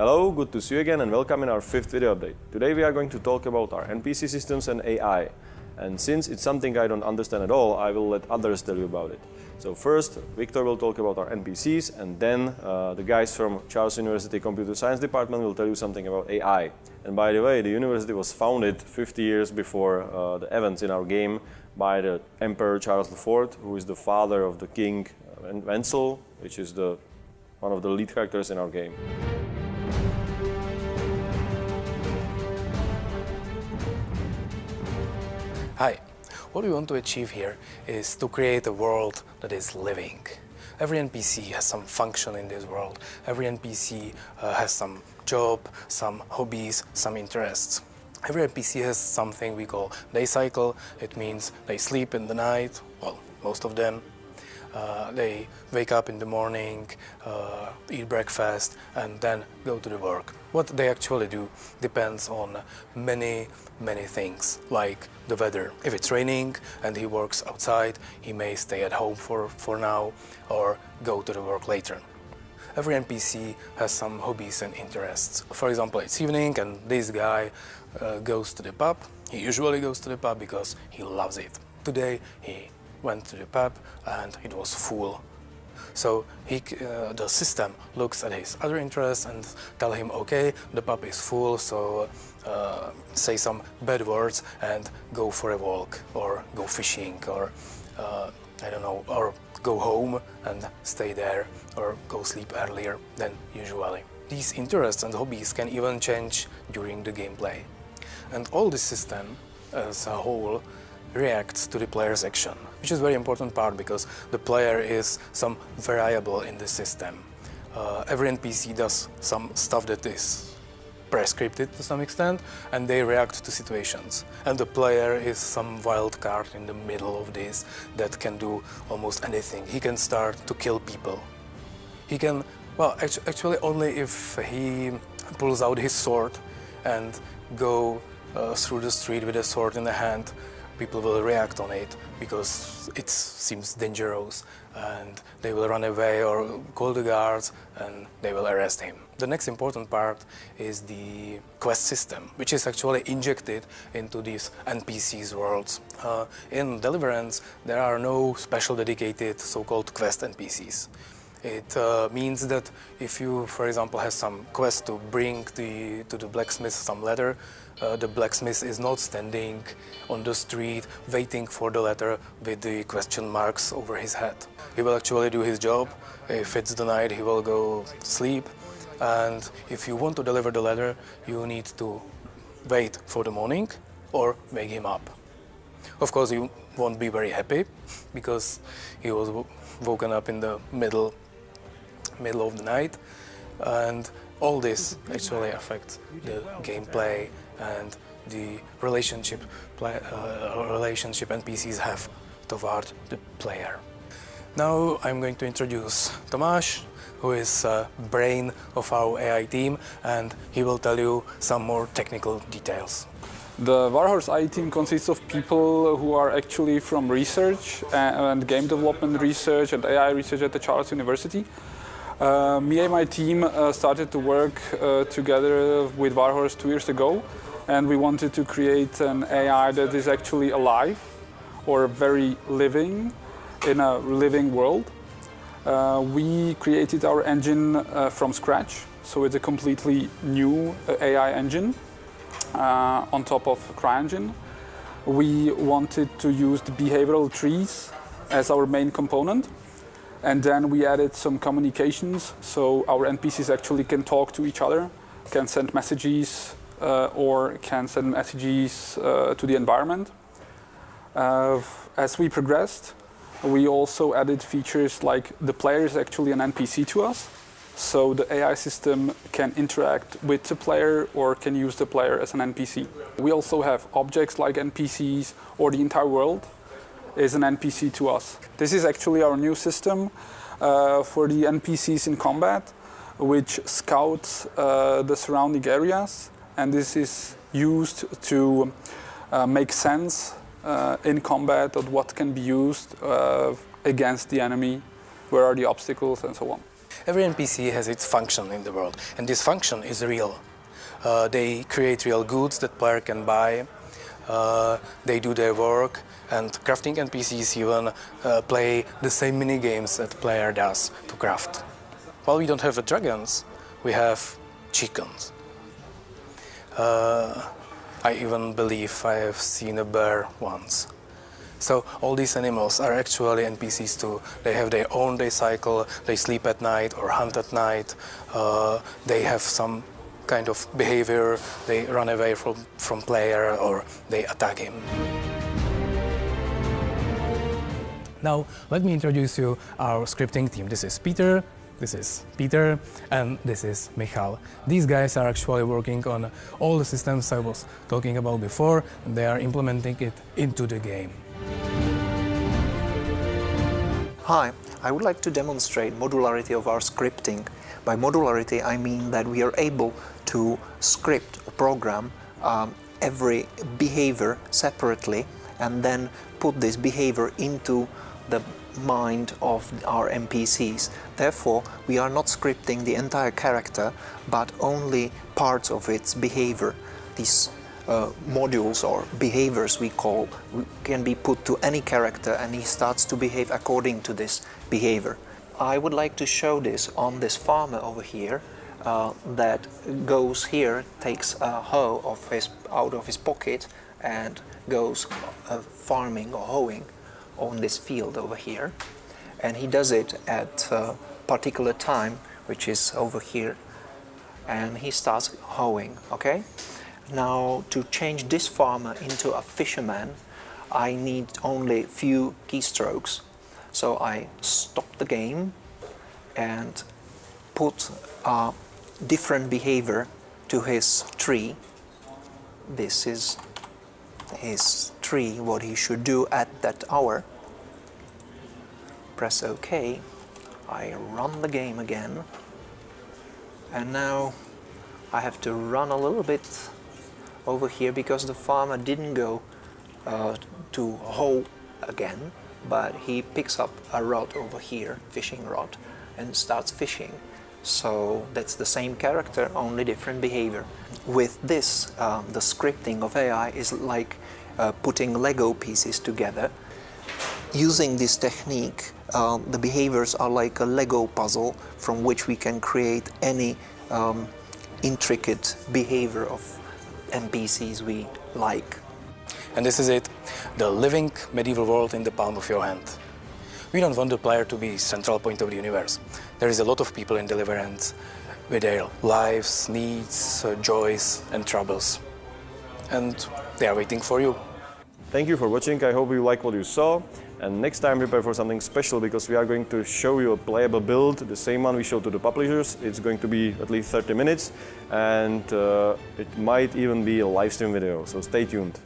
Hello, good to see you again and welcome in our 5th video update. Today we are going to talk about our NPC systems and AI. And since it's something I don't understand at all, I will let others tell you about it. So first, Victor will talk about our NPCs, and then the guys from Charles University Computer Science Department will tell you something about AI. And by the way, the university was founded 50 years before the events in our game by the Emperor Charles IV, who is the father of the King Wenzel, which is one of the lead characters in our game. Hi. What we want to achieve here is to create a world that is living. Every NPC has some function in this world. Every NPC has some job, some hobbies, some interests. Every NPC has something we call day cycle. It means they sleep in the night, well, most of them. They wake up in the morning, eat breakfast, and then go to the work. What they actually do depends on many things, like the weather. If it's raining and he works outside, he may stay at home for now or go to the work later. Every NPC has some hobbies and interests. For example, it's evening and this guy goes to the pub. He usually goes to the pub because he loves it. Today he went to the pub and it was full. So the system looks at his other interests and tell him, okay, the pub is full, so say some bad words and go for a walk or go fishing or I don't know, or go home and stay there or go sleep earlier than usually. These interests and hobbies can even change during the gameplay. And all this system as a whole reacts to the player's action, which is a very important part because the player is some variable in the system. Every NPC does some stuff that is prescripted to some extent, and they react to situations. And the player is some wild card in the middle of this that can do almost anything. He can start to kill people. He can, well, actually only if he pulls out his sword and go through the street with a sword in the hand, people will react on it because it seems dangerous and they will run away or call the guards and they will arrest him. The next important part is the quest system, which is actually injected into these NPCs worlds. In Deliverance, there are no special dedicated so-called quest NPCs. It means that if you, for example, have some quest to bring to the blacksmith some leather, the blacksmith is not standing on the street waiting for the letter with the question marks over his head. He will actually do his job. If it's the night, he will go sleep. And if you want to deliver the letter, you need to wait for the morning or wake him up. Of course, you won't be very happy because he was woken up in the middle of the night, and all this actually affects the gameplay and the relationship NPCs have toward the player. Now I'm going to introduce Tomáš, who is brain of our AI team, and he will tell you some more technical details. The Warhorse AI team consists of people who are actually from research and game development research and AI research at the Charles University. Me and my team started to work together with Warhorse 2 years ago, and we wanted to create an AI that is actually alive or very living in a living world. We created our engine from scratch, so it's a completely new AI engine on top of CryEngine. We wanted to use the behavioral trees as our main component. And then we added some communications, so our NPCs actually can talk to each other, can send messages or can send messages to the environment. As we progressed, we also added features like the player is actually an NPC to us, so the AI system can interact with the player or can use the player as an NPC. We also have objects like NPCs, or the entire world is an NPC to us. This is actually our new system for the NPCs in combat, which scouts the surrounding areas, and this is used to make sense in combat of what can be used against the enemy, where are the obstacles and so on. Every NPC has its function in the world, and this function is real. They create real goods that player can buy, they do their work, and crafting NPCs even play the same mini games that player does to craft. While we don't have dragons, we have chickens. I even believe I have seen a bear once. So all these animals are actually NPCs too. They have their own day cycle, they sleep at night or hunt at night, they have some kind of behavior, they run away from player or they attack him. Now let me introduce you our scripting team. This is Peter, and this is Michal. These guys are actually working on all the systems I was talking about before, and they are implementing it into the game. Hi, I would like to demonstrate modularity of our scripting. By modularity, I mean that we are able to script or program every behavior separately and then put this behavior into the mind of our NPCs. Therefore, we are not scripting the entire character, but only parts of its behavior. These modules or behaviors we call can be put to any character and he starts to behave according to this behavior. I would like to show this on this farmer over here that goes here, takes a hoe out of his pocket and goes farming or hoeing on this field over here, and he does it at a particular time, which is over here, and he starts hoeing. Okay, now to change this farmer into a fisherman, I need only few keystrokes. So I stop the game and put a different behavior to his tree. This is his tree, what he should do at that hour. Press OK. I run the game again. And now I have to run a little bit over here because the farmer didn't go to hoe again, but he picks up a rod over here, fishing rod, and starts fishing. So that's the same character, only different behavior. With this, the scripting of AI is like putting Lego pieces together. Using this technique, the behaviors are like a Lego puzzle from which we can create any intricate behavior of NPCs we like. And this is it, the living medieval world in the palm of your hand. We don't want the player to be central point of the universe. There is a lot of people in Deliverance with their lives, needs, joys and troubles. And they are waiting for you. Thank you for watching. I hope you like what you saw. And next time prepare for something special because we are going to show you a playable build, the same one we showed to the publishers. It's going to be at least 30 minutes and it might even be a live stream video, so stay tuned.